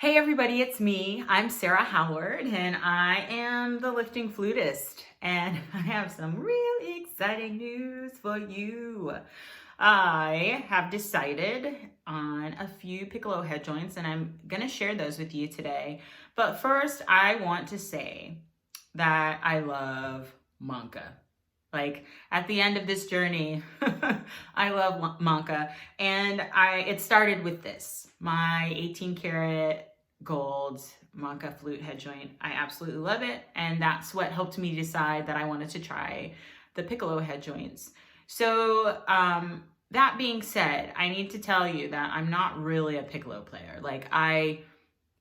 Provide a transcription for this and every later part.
Hey everybody, it's me. I'm Sarah Howard and I am the lifting flutist, and I have some really exciting news for you. I have decided on a few piccolo head joints and I'm going to share those with you today. But first, I want to say that I love Mancke. Like at the end of this journey, I love Mancke, and it started with this, my 18 karat gold Mancke flute head joint. I absolutely love it, and that's what helped me decide that I wanted to try the piccolo head joints. So that being said, I need to tell you that I'm not really a piccolo player. Like, I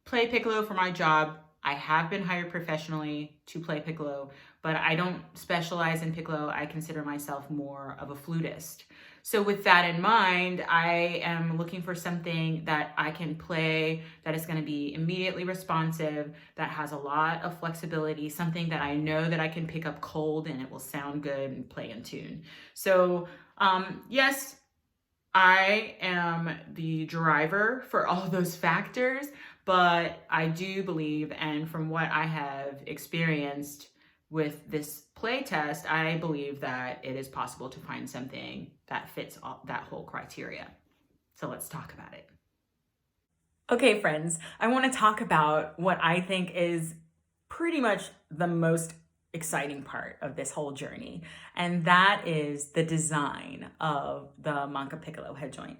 play piccolo for my job. I have been hired professionally to play piccolo, but I don't specialize in piccolo. I consider myself more of a flutist. So with that in mind, I am looking for something that I can play that is going to be immediately responsive, that has a lot of flexibility, something that I know that I can pick up cold and it will sound good and play in tune. So yes, I am the driver for all those factors, but I do believe, and from what I have experienced with this play test, I believe that it is possible to find something that fits that whole criteria. So let's talk about it. Okay, friends, I want to talk about what I think is pretty much the most exciting part of this whole journey, and that is the design of the Mancke Piccolo head joint.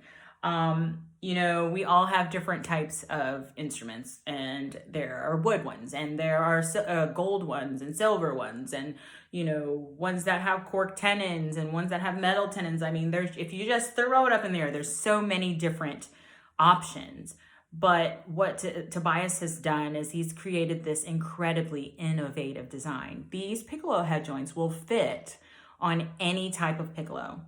We all have different types of instruments, and there are wood ones, and there are gold ones and silver ones, and ones that have cork tenons and ones that have metal tenons. I mean, if you just throw it up in there, there's so many different options. But what Tobias has done is he's created this incredibly innovative design. These piccolo head joints will fit on any type of piccolo.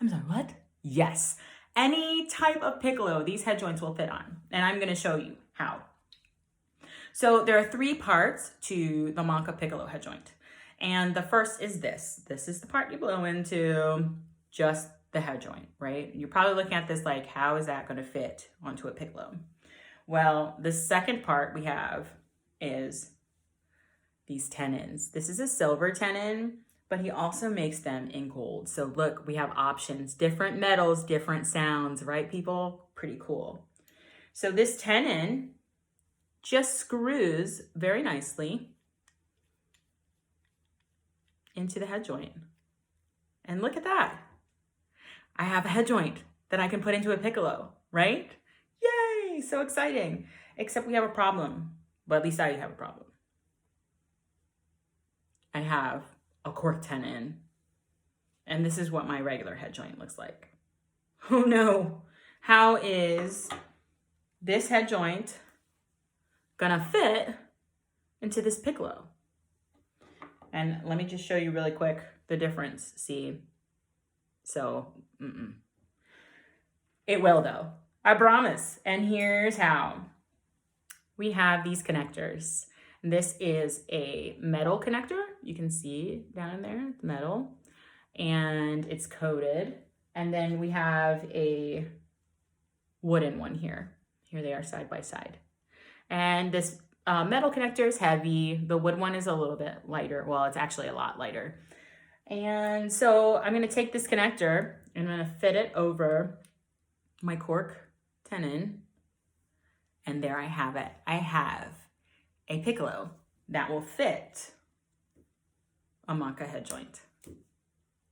I'm sorry, what? Yes, any type of piccolo these head joints will fit on. And I'm going to show you how. So there are three parts to the Mancke Piccolo head joint. And the first is this. This is the part you blow into, just the head joint, right? You're probably looking at this like, how is that going to fit onto a piccolo? Well, the second part we have is these tenons. This is a silver tenon, but he also makes them in gold. So look, we have options, different metals, different sounds, right, people? Pretty cool. So this tenon just screws very nicely into the head joint. And look at that. I have a head joint that I can put into a piccolo, right? Yay, so exciting. Except we have a problem. Well, at least I have a problem. I have a cork tenon, and this is what my regular head joint looks like. Oh no, how is this head joint gonna fit into this piccolo? And let me just show you really quick the difference, see? So, It will though, I promise. And here's how. We have these connectors. This is a metal connector. You can see down in there, the metal, and it's coated. And then we have a wooden one here. Here they are side by side. And this metal connector is heavy. The wood one is a little bit lighter. Well, it's actually a lot lighter. And so I'm gonna take this connector and I'm gonna fit it over my cork tenon. And there I have it. I have a piccolo that will fit a Mancke head joint.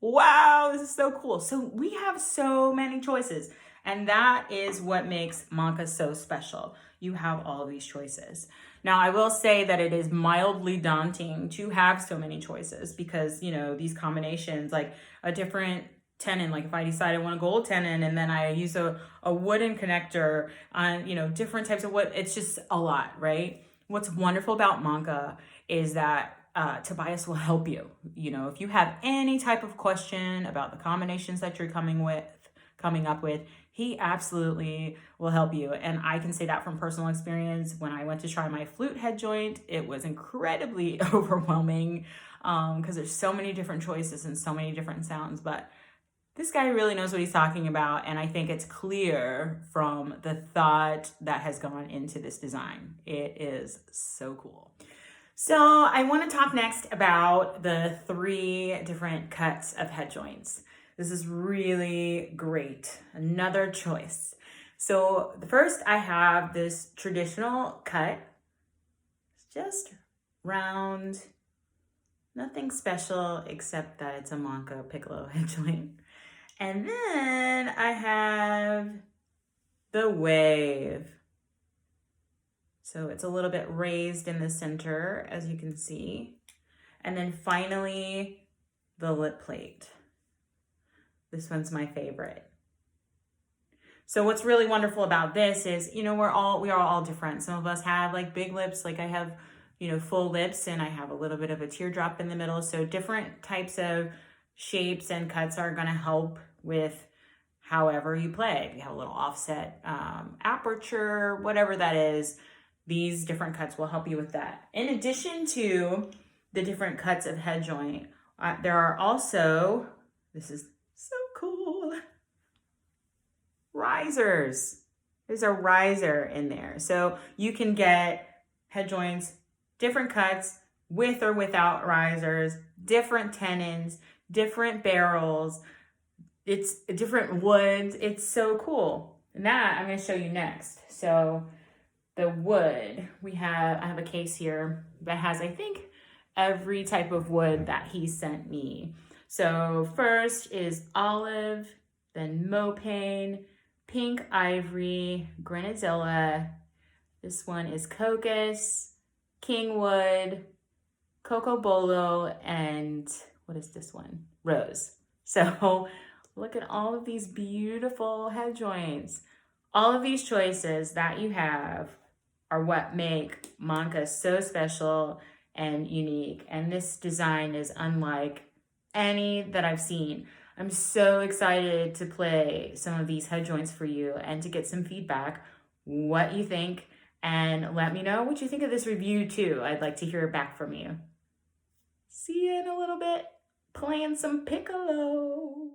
Wow, this is so cool. So we have so many choices, and that is what makes Mancke so special. You have all of these choices. Now, I will say that it is mildly daunting to have so many choices because, these combinations, like a different tenon, like if I decide I want a gold tenon and then I use a wooden connector on, different types of wood, it's just a lot, right? What's wonderful about Mancke is that Tobias will help you. If you have any type of question about the combinations that you're coming up with, he absolutely will help you. And I can say that from personal experience. When I went to try my flute head joint, it was incredibly overwhelming because there's so many different choices and so many different sounds. But This guy really knows what he's talking about, and I think it's clear from the thought that has gone into this design. It is so cool. So I want to talk next about the 3 different cuts of head joints. This is really great. Another choice. So the first, I have this traditional cut. It's just round, nothing special except that it's a Mancke Piccolo head joint. And then I have the wave. So it's a little bit raised in the center, as you can see. And then finally, the lip plate. This one's my favorite. So what's really wonderful about this is, we are all different. Some of us have like big lips, like I have, full lips, and I have a little bit of a teardrop in the middle. So different types of shapes and cuts are going to help with however you play. If you have a little offset aperture, whatever that is, these different cuts will help you with that. In addition to the different cuts of head joint, there are also, this is so cool, risers. There's a riser in there. So you can get head joints, different cuts, with or without risers, different tenons, different barrels, it's different woods. It's so cool. And that I'm going to show you next. So the wood, I have a case here that has, I think, every type of wood that he sent me. So first is olive, then mopane, pink ivory, grenadilla. This one is cocos, kingwood, cocobolo, and what is this one? Rose. So look at all of these beautiful head joints. All of these choices that you have are what make Mancke so special and unique. And this design is unlike any that I've seen. I'm so excited to play some of these head joints for you and to get some feedback, what you think, and let me know what you think of this review too. I'd like to hear back from you. See you in a little bit, playing some piccolo.